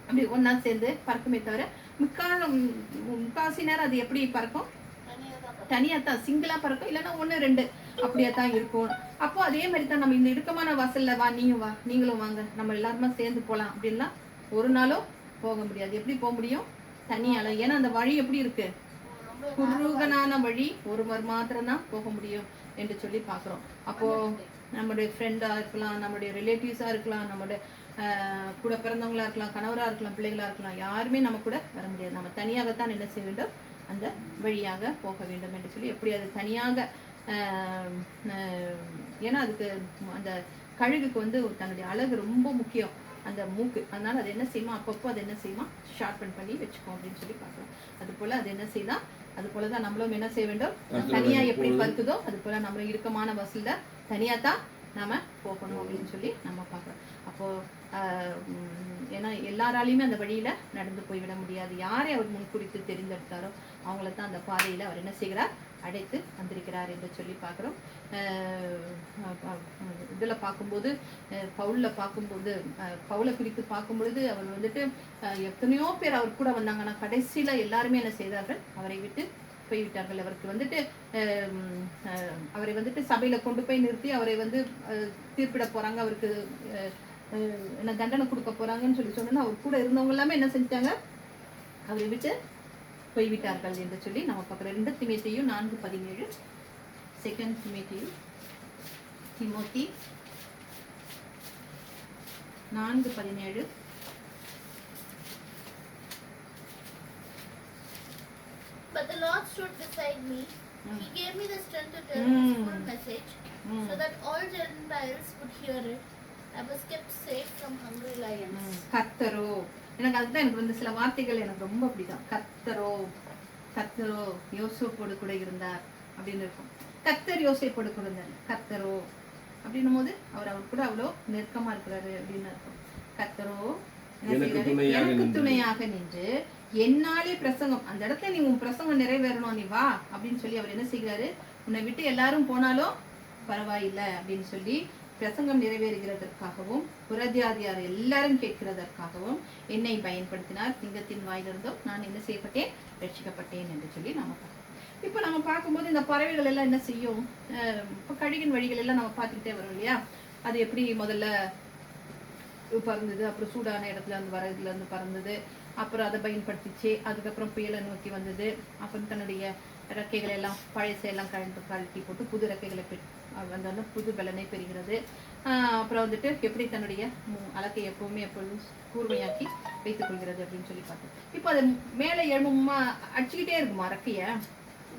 அப்படி ஒன்றா சேர்ந்து பறக்குமே தவிர முக்காசி நேரம் அது எப்படி பறக்கும், தனியா தான் சிங்கிளா பறக்கும், இல்லைன்னா 1-2 அப்படியே தான் இருக்கும். அப்போ அதே மாதிரி தான் நம்ம இந்த இறுக்கமான வாசல்ல வா நீங்களும் வாங்க நம்ம எல்லாருமே சேர்ந்து போலாம் அப்படின்லாம் ஒரு நாளும் போக முடியாது. எப்படி போக முடியும், தனியால, ஏன்னா அந்த வழி எப்படி இருக்கு, குறுகனான வழி, ஒருவர் மாத்திரம் தான் போக முடியும் என்று சொல்லி பாக்குறோம். அப்போ நம்மளுடைய ஃப்ரெண்டா இருக்கலாம், நம்மளுடைய ரிலேட்டிவ்ஸா இருக்கலாம், நம்மளுடைய கூட பிறந்தவங்களா இருக்கலாம், கணவரா இருக்கலாம், பிள்ளைகளா இருக்கலாம், யாருமே நம்ம கூட வர முடியாது. நம்ம தனியாகத்தான் என்ன செய்ய வேண்டும், அந்த வழியாக போக வேண்டும் என்று சொல்லி எப்படி அது தனியாக ஏன்னா அதுக்கு அந்த கழுகுக்கு வந்து தன்னுடைய அழகு ரொம்ப முக்கியம், அந்த மூக்கு. அதனால அது என்ன செய்யுமா, அப்பப்போ அது என்ன செய்யுமா, ஷார்பன் பண்ணி வச்சுக்கோம் அப்படின்னு சொல்லி பார்க்கலாம். அது போல அது என்ன செய்யலாம், அது போலதான் நம்மளும் என்ன செய்ய வேண்டும், தனியா எப்படி பருக்குதோ அது போல நம்ம இறுக்கமான வசூல்ல தனியா தான் நாம போகணும் அப்படின்னு சொல்லி நம்ம பார்க்கலாம். அப்போ ஏன்னா எல்லாராலையுமே அந்த வழியில நடந்து போய்விட முடியாது. யாரை அவர் முன்குறித்து தெரிந்தெடுத்தாரோ அவங்கள தான் அந்த பாதையில அவர் என்ன செய்கிறார், அடைத்து வந்திருக்கிறார் என்று சொல்லி பார்க்குறோம். இதில் பார்க்கும்போது பவுலை குறித்து பார்க்கும்பொழுது அவர் வந்துட்டு எத்தனையோ பேர் அவர் கூட வந்தாங்க. ஆனால் கடைசியில் எல்லாருமே என்ன செய்தார்கள், அவரை விட்டு போய்விட்டார்கள். அவருக்கு வந்துட்டு அவரை வந்துட்டு சபையில கொண்டு போய் நிறுத்தி அவரை வந்து தீர்ப்பிட போறாங்க, அவருக்கு என்ன தண்டனை கொடுக்க போறாங்கன்னு சொல்லி சொன்னா அவர் கூட இருந்தவங்க எல்லாமே என்ன செஞ்சாங்க, அவரை விட்டு போய்விட்டார்கள் என்று சொல்லி நம்ம பார்க்குறோம். 2 தீமோத்தேயு 4:17, 2 Timothy 4:17. But the Lord stood beside me. He gave me the strength to tell His full message, so that all Gentiles would hear it. I was kept safe from hungry lions. கர்த்தரோ, எனக்கு அதுதான் எனக்கு வந்து சில வார்த்தைகள் எனக்கு ரொம்ப பிடிக்கும். கர்த்தரோ யோசேப்போடு கூட இருந்தார் அப்படின்னு இருக்கும். கர்த்தர் யோசேப்போடு கூட இருந்தார். கர்த்தரோ அப்படின்னும் போது அவர் கூட அவ்வளோ நெருக்கமா இருக்கிறாரு அப்படின்னு இருக்கும். கர்த்தரோ எனக்கு துணையாக நின்று என்னாலே பிரசங்கம், அந்த இடத்துல நீ உன் பிரசங்கம் நிறைவேறணும், நீ வா அப்படின்னு சொல்லி அவர் என்ன செய்கிறாரு, உன்னை விட்டு எல்லாரும் போனாலும் பரவாயில்லை அப்படின்னு சொல்லி பிரசங்கம் நிறைவேறுகிறதற்காகவும் புறஜாதியார் எல்லாரும் கேட்கிறதற்காகவும் என்னை பயன்படுத்தினார். சிங்கத்தின் வாயிலிருந்தும் நான் என்ன செய்யப்பட்டேன், ரட்சிக்கப்பட்டேன் என்று சொல்லி நம்ம பார்க்கணும். இப்போ நம்ம பார்க்கும்போது இந்த பறவைகள் எல்லாம் என்ன செய்யும், இப்போ கழுகின் வழிகள் எல்லாம் நம்ம பார்த்துக்கிட்டே வரோம் இல்லையா. அது எப்படி முதல்ல பறந்தது, அப்புறம் சூடான இடத்துல இருந்து வர இதுல இருந்து பறந்தது, அப்புறம் அதை பயன்படுத்திச்சு, அதுக்கப்புறம் புயலை நோக்கி வந்தது, அப்புறம் தன்னுடைய ரெக்கைகளை எல்லாம் பழசையெல்லாம் கழட்டி போட்டு புது ரெக்கைகளை வந்தாலும் புது பலனை பெறுகிறது. அப்புறம் வந்துட்டு எப்படி தன்னுடைய அலக்கை எப்பவுமே எப்பொழுதும் கூர்மையாக்கி வைத்துக் கொள்கிறது அப்படின்னு சொல்லி பார்த்தோம். இப்போ அது மேலே எழும்புமா அடிச்சுக்கிட்டே இருக்குமா ரெக்கைய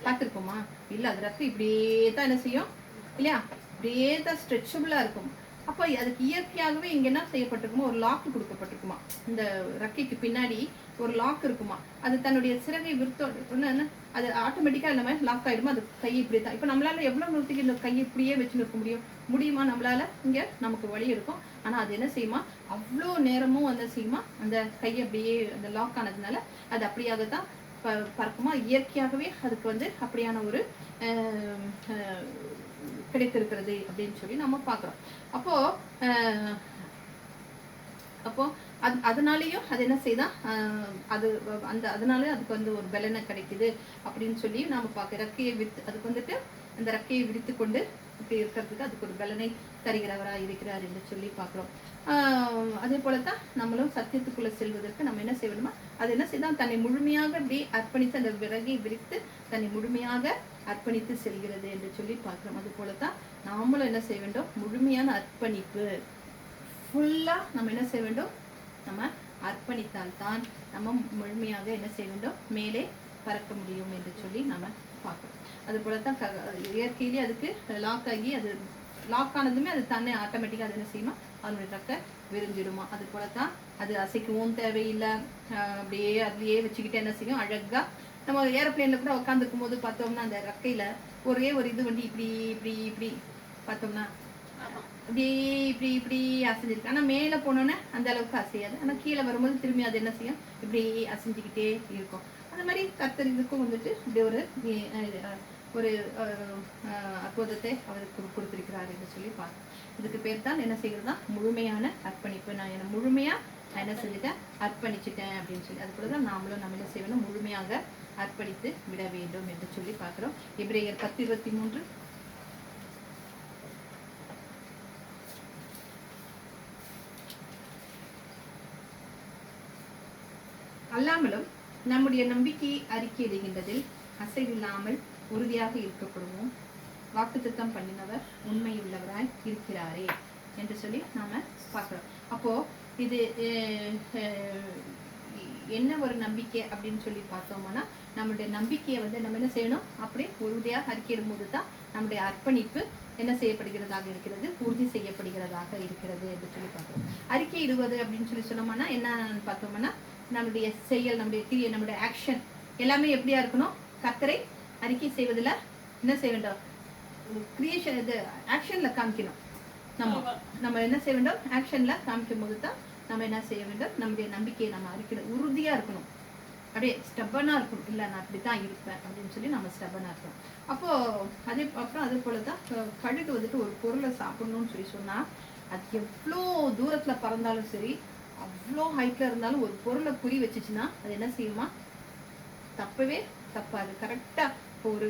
பார்த்துருக்கோமா? இல்லை, அது ரெக்கை இப்படியே தான் என்ன செய்யும் இல்லையா, இப்படியே தான் ஸ்ட்ரெச்சபிளா இருக்கும். அப்போ அதுக்கு இயற்கையாகவே இங்க என்ன செய்யப்பட்டிருக்குமோ ஒரு லாக் கொடுக்கப்பட்டிருக்குமா, இந்த ரெக்கைக்கு பின்னாடி ஒரு லாக் இருக்குமா. அது தன்னுடைய சிறகை விருத்தோட அது ஆட்டோமேட்டிக்கா இந்த மாதிரி லாக் ஆயிடுமா. அது கையை இப்படி தான். இப்போ நம்மளால எவ்வளவு நிறுத்திக்கு இந்த கையை இப்படியே வச்சு நிற்க முடியுமா நம்மளால? இங்க நமக்கு வழி இருக்கும். ஆனா அது என்ன செய்யுமா, அவ்வளோ நேரமும் என்ன செய்யுமா, அந்த கையை அப்படியே அந்த லாக் ஆனதுனால அது அப்படியாகத்தான் பறக்குமா. இயற்கையாகவே அதுக்கு வந்து அப்படியான ஒரு கிடைத்திருக்கிறது அப்படின்னு சொல்லி நம்ம பார்க்கிறோம். அப்போ அப்போ அதனாலயும் அது என்ன செய்தா அது அதனாலே அதுக்கு வந்து ஒரு பலனை கிடைக்குது அப்படின்னு சொல்லி நாம பார்க்க ரெக்கையை அதுக்கு வந்துட்டு அந்த ரெக்கையை விரித்து கொண்டு இப்படி இருக்கிறதுக்கு அதுக்கு ஒரு பலனை தருகிறவரா இருக்கிறார் என்று சொல்லி பார்க்கிறோம். அதே போலத்தான் நம்மளும் சத்தியத்துக்குள்ள செல்வதற்கு நம்ம என்ன செய்யணுமா, அது என்ன செய்தால் தன்னை முழுமையாக அப்படி அர்ப்பணித்து அந்த விறகை விரித்து தன்னை முழுமையாக அர்ப்பணித்து செல்கிறது என்று சொல்லி பார்க்கிறோம். அது போலத்தான் நாமளும் என்ன செய்ய வேண்டும், முழுமையான அர்ப்பணிப்பு ஃபுல்லா நம்ம என்ன செய்ய வேண்டும், நம்ம அர்ப்பணித்தால்தான் நம்ம முழுமையாக என்ன செய்ய வேண்டும், மேலே பறக்க முடியும் என்று சொல்லி நம்ம பார்க்கிறோம். அது போலத்தான் இயற்கையிலேயே அதுக்கு லாக் ஆகி அது லாக் ஆனதுமே அது தானே ஆட்டோமேட்டிக்காக அது என்ன செய்யுமா, அதனுடைய ரெக்கை விரிஞ்சிடுமா. அது போலத்தான் அது அசைக்கவும் தேவையில்லை, அப்படியே அதுலயே வச்சுக்கிட்டு என்ன செய்யும், அழகா நம்ம ஏரோப்ளேன்ல கூட உட்காந்துருக்கும் போது பார்த்தோம்னா அந்த ரெக்கையில ஒரே ஒரு இது வண்டி இப்படி இப்படி இப்படி பார்த்தோம்னா அப்படியே இப்படி இப்படி அசைஞ்சிருக்கு. ஆனா மேல போனோன்னே அந்த அளவுக்கு அசையாது. ஆனா கீழே வரும்போது திரும்பி அது என்ன செய்யும், இப்படி அசைஞ்சுக்கிட்டே இருக்கும். அந்த மாதிரி கர்த்தர் இதுக்கும் வந்துட்டு இப்படி ஒரு அற்புதத்தை அவருக்கு கொடுத்திருக்கிறார் என்று சொல்லி பார்க்கணும். இதுக்கு பேர் தான் என்ன செய்யறதுதான் முழுமையான அர்ப்பணிப்பு. நான் என்ன முழுமையா நான் என்ன செஞ்சுட்டேன், அர்ப்பணிச்சுட்டேன் அப்படின்னு சொல்லி. அது கூட தான் நாமளும் நம்ம என்ன செய்யணும், முழுமையாக அர்ப்பணித்து விட வேண்டும் என்று சொல்லி பார்க்கிறோம். எபிரேயர் 10:23 அல்லாமலும் நம்முடைய நம்பிக்கையை அறிக்கையிடுகின்றதில் அசைவில்லாமல் உறுதியாக இருக்கப்படுவோம், வாக்குத்தத்தம் பண்ணினவர் உண்மையுள்ளவராய் இருக்கிறாரே என்று சொல்லி நாம பார்க்கிறோம். அப்போ இது என்ன ஒரு நம்பிக்கை அப்படின்னு சொல்லி பார்த்தோம்னா, நம்மளுடைய நம்பிக்கையை வந்து நம்ம என்ன செய்யணும், அப்படியே உறுதியாக அறிக்கையிடும் போது தான் நம்முடைய அர்ப்பணிப்பு என்ன செய்யப்படுகிறதாக இருக்கிறது, உறுதி செய்யப்படுகிறதாக இருக்கிறது என்று சொல்லி பார்க்கிறோம். அறிக்கை இடுவது அப்படின்னு சொல்லி சொன்னோம்னா என்னன்னு பார்த்தோம்னா, நம்முடைய செயல், நம்முடைய கிரியை, நம்முடைய ஆக்ஷன் எல்லாமே எப்படியா இருக்கணும், கர்த்தரை அறிக்கை செய்வதில் என்ன செய்ய வேண்டும், கிரியேஷன் இது ஆக்ஷன்ல காமிக்கணும். நம்ம என்ன செய்ய வேண்டும், ஆக்ஷன்ல காமிக்கும் போது தான் நம்ம என்ன செய்ய வேண்டும், நம்முடைய நம்பிக்கையை நம்ம அறிக்கை உறுதியா இருக்கணும், அப்படியே ஸ்டெப்பனா இருக்கணும். இல்லை நான் அப்படித்தான் இருப்பேன் அப்படின்னு சொல்லி நம்ம ஸ்டெப்பனா இருக்கணும். அப்போ அப்புறம் அதே போலதான் கழுகு வந்துட்டு ஒரு பொருளை சாப்பிடணும்னு சொல்லி சொன்னா, அது எவ்வளோ தூரத்துல பறந்தாலும் சரி, அவ்வளோ ஹைட்ல இருந்தாலும் ஒரு பொருளை குறி வச்சுச்சுன்னா அது என்ன செய்யுமா, தப்பவே தப்பாது. கரெக்டா ஒரு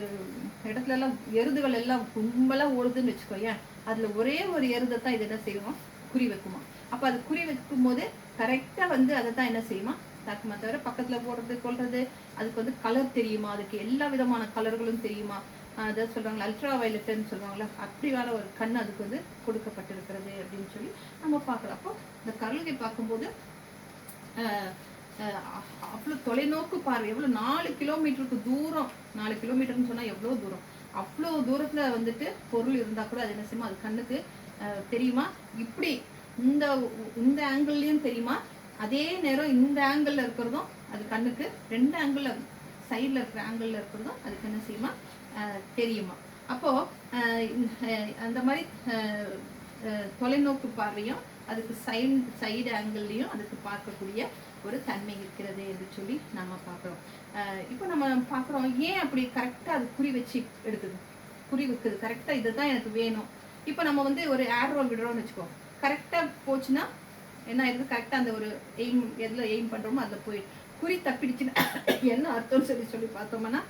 இடத்துல எல்லாம் எருதுகள் எல்லாம் கும்பலா ஓடுதுன்னு வச்சுக்கோயேன், அதுல ஒரே ஒரு எருதை தான் இது என்ன செய்வோம், குறி வைக்குமா. அப்ப அது குறி வைக்கும் போது கரெக்டா வந்து அதை தான் என்ன செய்யுமா தாக்குமா. தவிர பக்கத்துல போடுறது கொள்றது அதுக்கு வந்து கலர் தெரியுமா, அதுக்கு எல்லா விதமான கலர்களும் தெரியுமா, அதை சொல்றாங்களா அல்ட்ரா வயலட்னு சொல்றாங்களா, அப்படியான ஒரு கண் அதுக்கு வந்து கொடுக்கப்பட்டிருக்கிறது அப்படின்னு சொல்லி நம்ம பார்க்கலாம். அப்போ இந்த கழுகை பார்க்கும்போது அவ்வளோ தொலைநோக்கு பார்வை, எவ்வளோ 4 கிலோமீட்டருக்கு தூரம், 4 கிலோமீட்டர்னு சொன்னா எவ்வளோ தூரம், அவ்வளோ தூரத்துல வந்துட்டு பொருள் இருந்தா கூட அது என்ன செய்யுமா, அது கண்ணுக்கு தெரியுமா, இப்படி இந்த ஆங்கிள்லயும் தெரியுமா, அதே நேரம் இந்த ஆங்கிள் இருக்கிறதும் அது கண்ணுக்கு 2 ஆங்கிள் சைட்ல இருக்கிற ஆங்கிள் இருக்கிறதும் அதுக்கு என்ன செய்யுமா தெரியுமா. அப்போ அந்த மாதிரி தொலைநோக்கு பார்வையும் அதுக்கு சைடு ஆங்கிள்லையும் அதுக்கு பார்க்கக்கூடிய ஒரு தன்மை இருக்கிறது என்று சொல்லி நம்ம பார்க்குறோம். இப்போ நம்ம பார்க்குறோம், ஏன் அப்படி கரெக்டாக அது குறி வச்சு எடுக்குது, குறி வைக்குது கரெக்டாக இதுதான் எனக்கு வேணும். இப்போ நம்ம வந்து ஒரு ஏர்ரோல் விடுறோம்னு வச்சுக்கோ, கரெக்டாக போச்சுன்னா என்ன ஆயிடுது, கரெக்டாக அந்த ஒரு எய்ம் எதில் எய்ம் பண்ணுறோமோ அதில் போய் குறி தப்பிடுச்சுன்னா என்ன அர்த்தம்னு சொல்லி பார்த்தோம்னா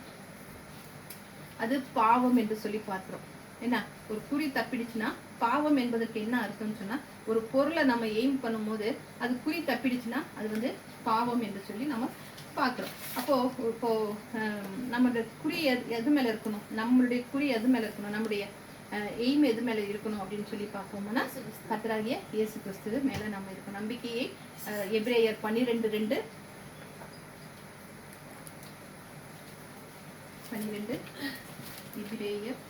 அது பாவம் என்று சொல்லி பார்க்கிறோம். என்ன ஒரு குறி தப்பிடுச்சுன்னா பாவம் என்பதற்கு என்ன அர்த்தம்னு சொன்னா ஒரு பொருளை நம்ம எய்ம் பண்ணும்போது அது குறி தப்பிடுச்சுன்னா அது வந்து பாவம் என்று சொல்லி நம்ம பார்க்குறோம். அப்போது நம்மளுடைய குறி எது மேலே இருக்கணும், நம்மளுடைய குறி எது மேலே இருக்கணும், நம்முடைய எய்ம் எது மேலே இருக்கணும் அப்படின்னு சொல்லி பார்ப்போம்னா கர்த்தராகிய இயேசு கிறிஸ்து மேலே நம்ம இருக்கணும். நம்பிக்கையை எபிரேயர் 12:2 எபிரேயர்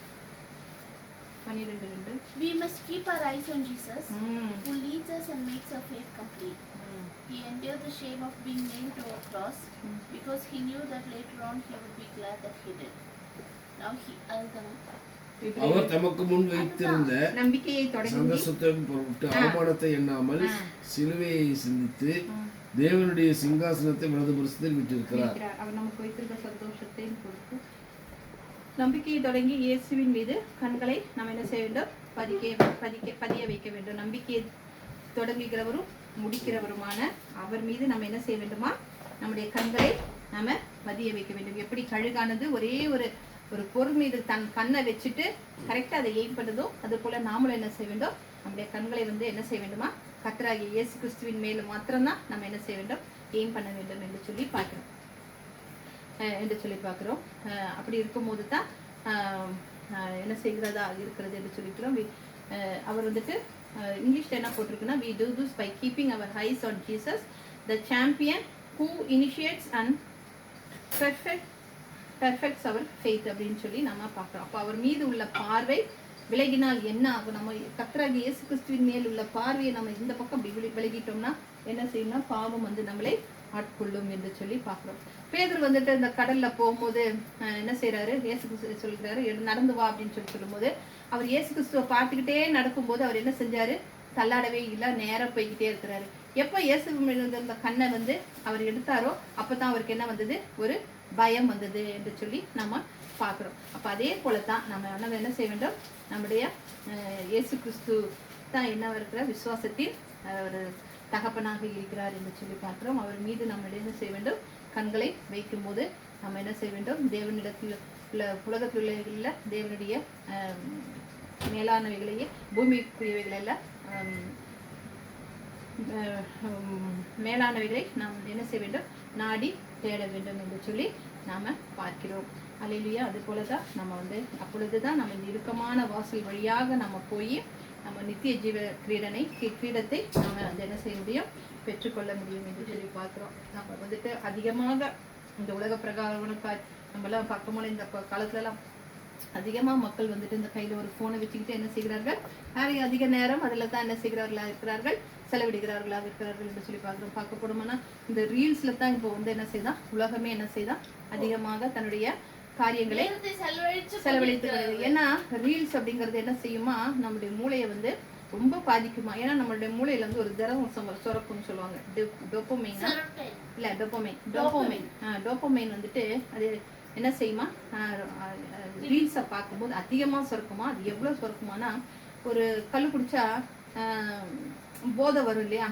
12:2 We must keep our eyes on Jesus, who leads us and makes our faith complete. He endured the shame of being nailed to a cross because he knew that later on he would be glad that he did. Now அவர் தமக்கு முன் வைத்திருந்த நம்பிக்கையை தொடங்கி சந்தோஷத்தை பொருட்டு அவமானத்தை எண்ணாமல் சிலுவையை சிந்தித்து தேவனுடைய சிங்காசனத்தை வலது புறத்தில் விட்டிருக்கிறார். அவர் நமக்கு வைத்திருந்த சந்தோஷத்தை பொறுத்து நம்பிக்கையை தொடங்கி இயேசுவின் மீது கண்களை நாம் என்ன செய்ய வேண்டும், பதிய வைக்க வேண்டும். நம்பிக்கையை தொடங்குகிறவரும் முடிக்கிறவருமான அவர் மீது நம்ம என்ன செய்ய வேண்டுமா, நம்முடைய கண்களை நாம பதிய வைக்க வேண்டும். எப்படி கழுகானது ஒரே ஒரு பொருள் மீது தன் கண்ணை வச்சுட்டு கரெக்டாக அதை எய்ம் பண்ணுதோ அது போல நாமளும் என்ன செய்ய வேண்டும், நம்முடைய கண்களை வந்து என்ன செய்ய வேண்டுமா, கர்த்தராகிய இயேசு கிறிஸ்துவின் மேலும் மாத்திரம்தான் நம்ம என்ன செய்ய வேண்டும், எய்ம் பண்ண வேண்டும் என்று சொல்லி பார்க்கிறோம். அப்படி இருக்கும்போது தான் என்ன செய்கிறதா இருக்கிறது என்று சொல்லிக்கிறோம். அவர் வந்துட்டு இங்கிலீஷ்ல என்ன போட்டிருக்குன்னா, we do this by keeping our eyes on Jesus, the champion who initiates and perfects our faith அப்படின்னு சொல்லி நம்ம பார்க்குறோம். அப்போ அவர் மீது உள்ள பார்வை விலகினால் என்ன ஆகும், நம்ம கர்த்தராகிய இயேசு கிறிஸ்துவின் மேல் உள்ள பார்வையை நம்ம இந்த பக்கம் அப்படி விலகிட்டோம்னா என்ன செய்யணும்னா பாவம் வந்து நம்மளை ஆட்கொள்ளும் என்று சொல்லி பார்க்குறோம். பேதுரு வந்துட்டு இந்த கடல்ல போகும்போது என்ன செய்யறாரு, இயேசு கிறிஸ்து சொல்கிறாரு நடந்து வா அப்படின்னு சொல்லும்போது அவர் இயேசு கிறிஸ்துவை பார்த்துக்கிட்டே நடக்கும்போது அவர் என்ன செஞ்சாரு, தள்ளாடவே இல்லை, நேரம் போய்கிட்டே இருக்கிறாரு. எப்போ இயேசு இந்த கண்ணை வந்து அவர் எடுத்தாரோ அப்பதான் அவருக்கு என்ன வந்தது, ஒரு பயம் வந்தது என்று சொல்லி நம்ம பார்க்குறோம். அப்போ அதே போல தான் நம்ம என்ன செய்ய வேண்டும், நம்முடைய இயேசு கிறிஸ்து தான் என்ன இருக்கிற விசுவாசத்தின் ஒரு தகப்பனாக இருக்கிறார் என்று சொல்லி பார்க்கிறோம். அவர் மீது நம்ம என்ன செய்ய வேண்டும், கண்களை வைக்கும் போது நம்ம என்ன செய்ய வேண்டும், தேவனிடத்தில் உள்ள உலகத்தில் உள்ள தேவனுடைய மேலானவைகளையே பூமிக்குரியவைகளெல்லாம் மேலானவைகளை நாம் என்ன செய்ய வேண்டும், நாடி தேட வேண்டும் என்று சொல்லி நாம் பார்க்கிறோம். அல்லேலூயா. அது போல தான் நம்ம வந்து அப்பொழுது தான் நம்ம இந்த இறுக்கமான வாசல் வழியாக நம்ம போய் நம்ம நித்திய ஜீவ கிரீடத்தை நம்ம வந்து என்ன செய்ய முடியும், பெற்றுக்கொள்ள முடியும் என்று சொல்லி பார்க்குறோம். நம்ம வந்துட்டு அதிகமாக இந்த உலக பிரகாரமாக நம்மளாம் பார்க்கும்போது இந்த காலத்துலலாம் அதிகமாக மக்கள் வந்துட்டு இந்த கையில் ஒரு ஃபோனை வச்சுக்கிட்டு என்ன செய்கிறார்கள், நிறைய அதிக நேரம் அதில் தான் என்ன செய்கிறார்களாக இருக்கிறார்கள், செலவிடுகிறார்களாக இருக்கிறார்கள் என்று சொல்லி பார்க்க போனோம்னா இந்த ரீல்ஸில் தான் இப்போ வந்து என்ன செய்தான், உலகமே என்ன செய்தான் அதிகமாக தன்னுடைய காரியங்களை செலவழித்து. ஏன்னா ரீல்ஸ் அப்படிங்கிறது என்ன செய்யுமா, நம்முடைய மூளையை வந்து ரொம்ப பாதிக்குமா. ஏன்னா நம்மளுடைய மூளையில வந்து ஒரு திரவம் சுரக்கும்னு சொல்லுவாங்க, டோப்பமைன் இல்லை டோப்பமைன் வந்துட்டு அது என்ன செய்யுமா, ரீல்ஸை பார்க்கும்போது அதிகமாக சுரக்குமா. அது எவ்வளோ சுரக்குமானா, ஒரு கல் குடிச்சா போதை வரும் இல்லையா,